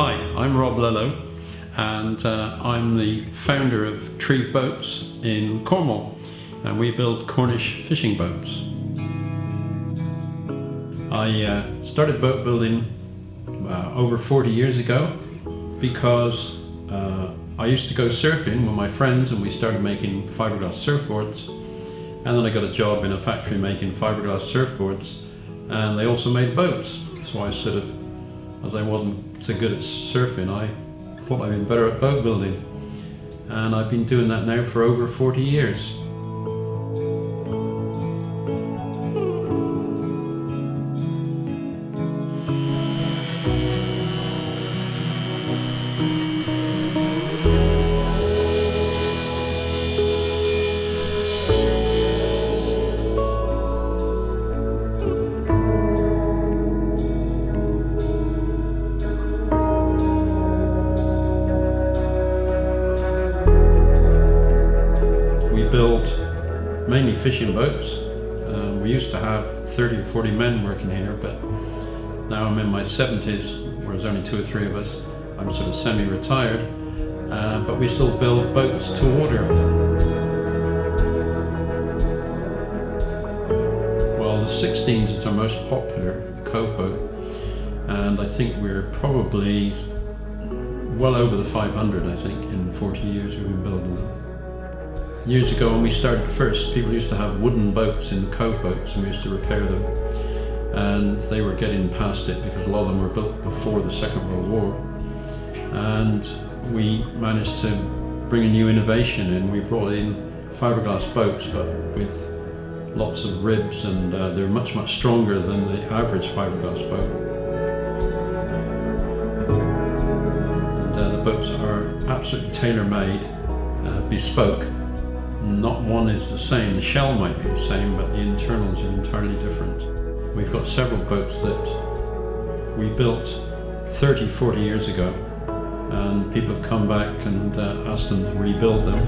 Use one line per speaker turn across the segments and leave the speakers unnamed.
Hi, I'm Rob Lello, and I'm the founder of Treeve Boats in Cornwall, and we build Cornish fishing boats. I started boat building over 40 years ago because I used to go surfing with my friends, and we started making fiberglass surfboards, and then I got a job in a factory making fiberglass surfboards, and they also made boats. So I sort of, as I wasn't so good at surfing, I thought I'd been better at boat building, and I've been doing that now for over 40 years. Build mainly fishing boats. We used to have 30 or 40 men working here, but now I'm in my 70s, where there's only 2 or 3 of us. I'm sort of semi-retired, but we still build boats to order. Well, the 16s is our most popular cove boat, and I think we're probably well over the 500, I think, in 40 years we've been building them. Years ago, when we started first, people used to have wooden boats in the cove boats, and we used to repair them, and they were getting past it because a lot of them were built before the Second World War, and we managed to bring a new innovation in. We brought in fiberglass boats, but with lots of ribs, and they're much stronger than the average fiberglass boat. And the boats are absolutely tailor-made, bespoke. Not one is the same. The shell might be the same, but the internals are entirely different. We've got several boats that we built 30, 40 years ago, and people have come back and asked them to rebuild them.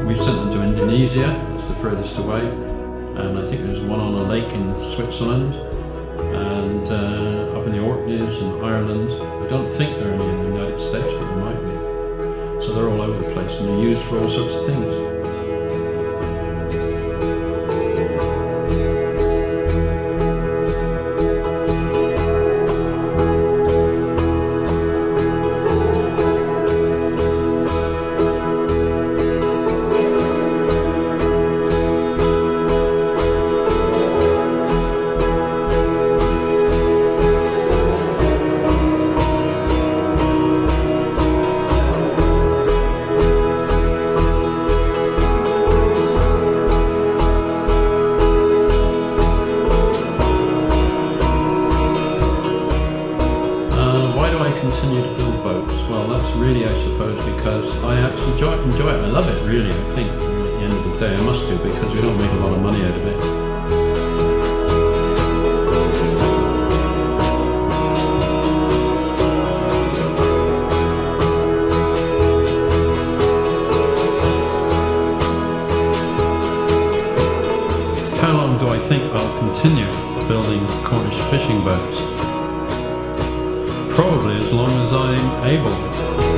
We sent them to Indonesia, that's the furthest away, and I think there's one on a lake in Switzerland, and up in the Orkneys and Ireland. I don't think there are any in the United States, but there might be. So they're all over the place, and they're used for all sorts of things. Continue to build boats? Well, that's really, I suppose, because I actually enjoy it. I love it, really. I think at the end of the day I must do, because we don't make a lot of money out of it. How long do I think I'll continue building Cornish fishing boats? Probably as long as I'm able.